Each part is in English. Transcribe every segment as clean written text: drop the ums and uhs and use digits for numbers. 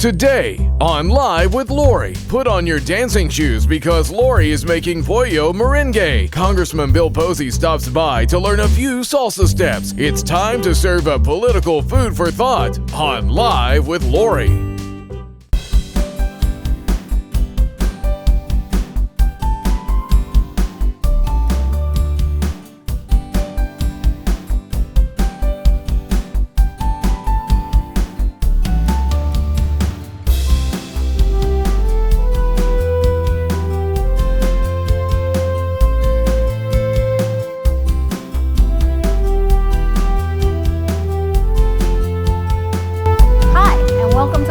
Today on Live with Lori, put on your dancing shoes because Lori is making Pollo Marengo. Congressman Bill Posey stops by to learn a few salsa steps. It's time to serve up political food for thought on Live with Lori.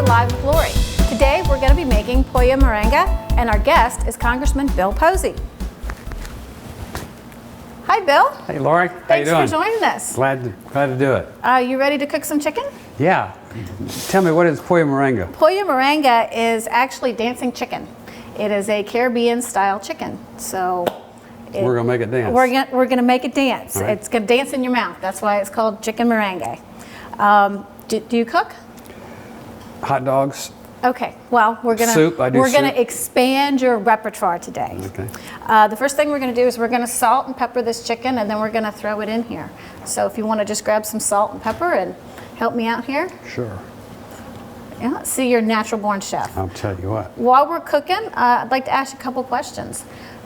Live with Lori. Today we're going to be making Pollo Marengo, and our guest is Congressman Bill Posey. Hi, Bill. Hey, Lori. How you doing? Thanks for joining us. Glad to do it. You ready to cook some chicken? Yeah. Tell me, what is Pollo Marengo? Pollo Marengo is actually dancing chicken. It is a Caribbean-style chicken. So we're going to make it dance. We're going to make it dance. Right. It's going to dance in your mouth. That's why it's called chicken merengue. Do you cook? Hot dogs. Okay, well, we're gonna expand your repertoire today. Okay. The first thing we're gonna do is we're gonna salt and pepper this chicken, and then we're gonna throw it in here. So if you want to just grab some salt and pepper and help me out here. Sure. Yeah, see, you're a natural born chef. I'll tell you what. While we're cooking, I'd like to ask you a couple questions.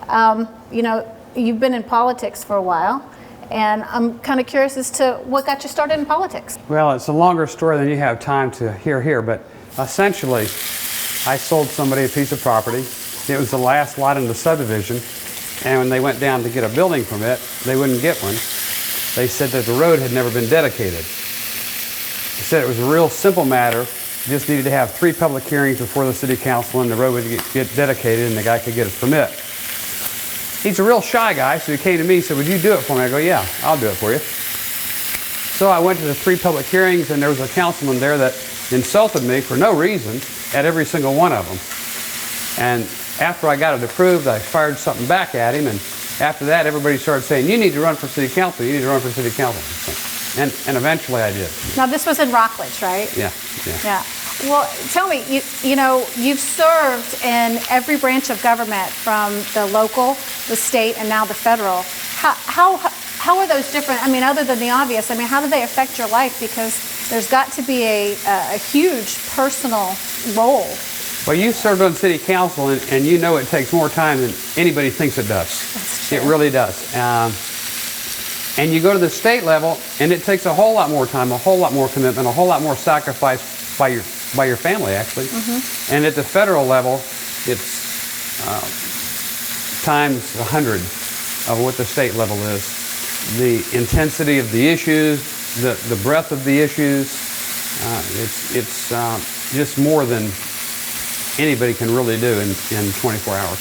You know, you've been in politics for a while, and I'm kind of curious as to what got you started in politics. Well, it's a longer story than you have time to hear here, but essentially, I sold somebody a piece of property. It was the last lot in the subdivision, and when they went down to get a building permit, they wouldn't get one. They said that the road had never been dedicated. They said it was a real simple matter. You just needed to have 3 public hearings before the city council, and the road would get dedicated, and the guy could get his permit. He's a real shy guy, so he came to me and said, "Would you do it for me?" I go, "Yeah, I'll do it for you." So I went to the 3 public hearings, and there was a councilman there that insulted me for no reason at every single one of them. And after I got it approved, I fired something back at him, and after that, everybody started saying, "You need to run for city council, you need to run for city council." And eventually I did. Now, this was in Rockledge, right? Yeah. Well, tell me, you know, you've served in every branch of government, from the local, the state, and now the federal. How are those different? I mean, other than the obvious, I mean, how do they affect your life? Because there's got to be a huge personal role. Well, you served on city council, and you know it takes more time than anybody thinks it does. That's true. It really does. And you go to the state level, and it takes a whole lot more time, a whole lot more commitment, a whole lot more sacrifice by your family, actually. Mm-hmm. And at the federal level, it's times 100 of what the state level is. The intensity of the issues, the breadth of the issues, it's just more than anybody can really do in 24 hours.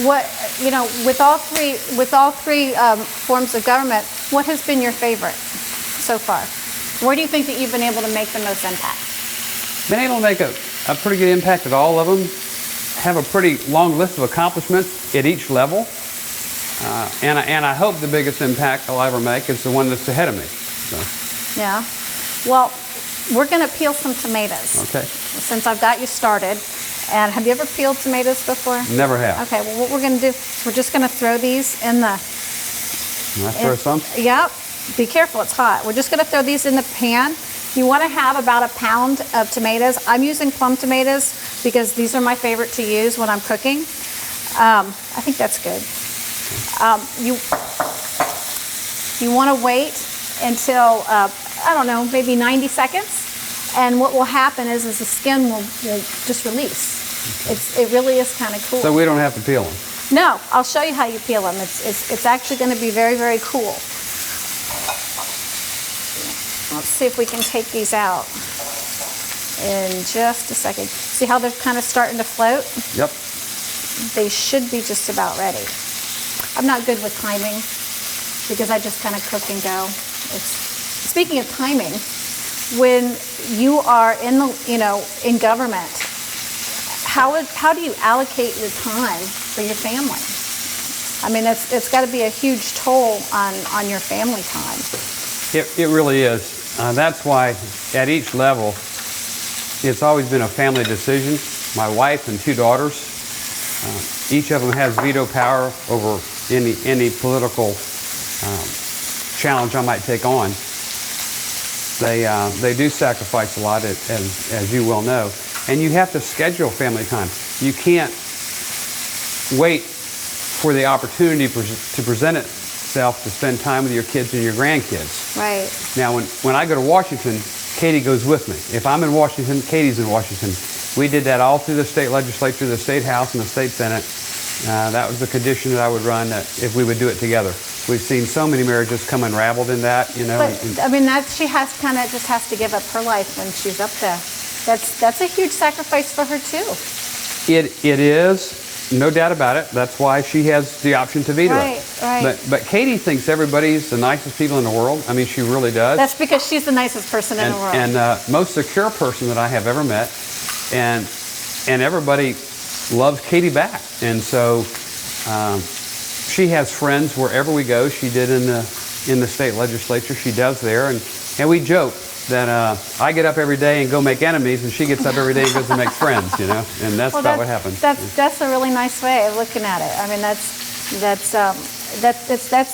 What, you know, with all three forms of government, what has been your favorite so far? Where do you think that you've been able to make the most impact? Been able to make a pretty good impact at all of them. Have a pretty long list of accomplishments at each level. And I hope the biggest impact I'll ever make is the one that's ahead of me. So. Yeah. Well, we're going to peel some tomatoes. Okay. Since I've got you started. And have you ever peeled tomatoes before? Never have. Okay. Well, what we're going to do is we're just going to throw these in the... Can I throw some? Yep. Be careful. It's hot. We're just going to throw these in the pan. You want to have about a pound of tomatoes. I'm using plum tomatoes because these are my favorite to use when I'm cooking. I think that's good. You want to wait until, I don't know, maybe 90 seconds. And what will happen is the skin will just release. It really is kind of cool. So we don't have to peel them? No, I'll show you how you peel them. It's actually going to be very, very cool. Let's see if we can take these out in just a second. See how they're kind of starting to float? Yep. They should be just about ready. I'm not good with timing because I just kind of cook and go. Speaking of timing, when you are in government, how do you allocate your time for your family? I mean, it's got to be a huge toll on your family time. It really is. That's why at each level, it's always been a family decision. My wife and 2 daughters, each of them has veto power over any political challenge I might take on. They do sacrifice a lot, as you well know, and you have to schedule family time. You can't wait for the opportunity to present itself to spend time with your kids and your grandkids. Right. Now, when I go to Washington, Katie goes with me. If I'm in Washington, Katie's in Washington. We did that all through the state legislature, the state house, and the state senate. That was the condition that I would run if we would do it together. We've seen so many marriages come unraveled in that, you know. But I mean, she just has to give up her life when she's up there. That's a huge sacrifice for her too. It is. No doubt about it. That's why she has the option to veto it. Right. But Katie thinks everybody's the nicest people in the world. I mean, she really does. That's because she's the nicest person in the world. And most secure person that I have ever met. And everybody loves Katie back. And so she has friends wherever we go. She did in the state legislature. She does there. And we joke that I get up every day and go make enemies, and she gets up every day and goes and makes friends, you know, and that's about what happens. That's a really nice way of looking at it. I mean, that's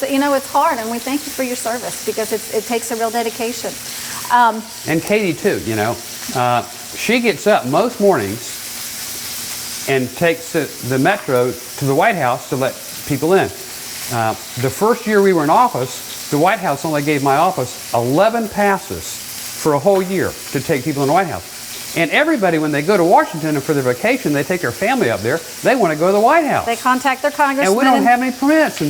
you know, it's hard, and we thank you for your service because it takes a real dedication. And Katie too, you know, she gets up most mornings and takes the metro to the White House to let people in. The first year we were in office, the White House only gave my office 11 passes for a whole year to take people in the White House. And everybody, when they go to Washington and for their vacation, they take their family up there, they want to go to the White House. They contact their congressman. And we don't have any permits.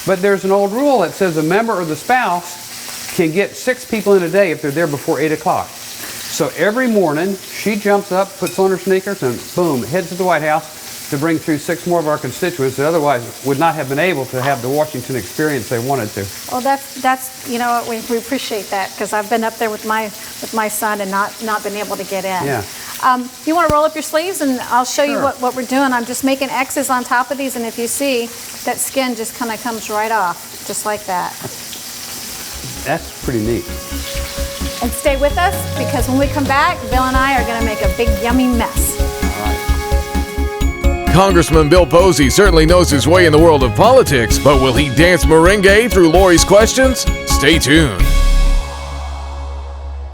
But there's an old rule that says a member or the spouse can get 6 people in a day if they're there before 8 o'clock. So every morning, she jumps up, puts on her sneakers, and boom, heads to the White House to bring through 6 more of our constituents that otherwise would not have been able to have the Washington experience they wanted to. Well, that's you know, we appreciate that because I've been up there with my son and not been able to get in. Yeah. You want to roll up your sleeves and I'll show you Sure. what we're doing. I'm just making X's on top of these, and if you see, that skin just kind of comes right off, just like that. That's pretty neat. And stay with us because when we come back, Bill and I are going to make a big yummy mess. Congressman Bill Posey certainly knows his way in the world of politics, but will he dance merengue through Lori's questions? Stay tuned.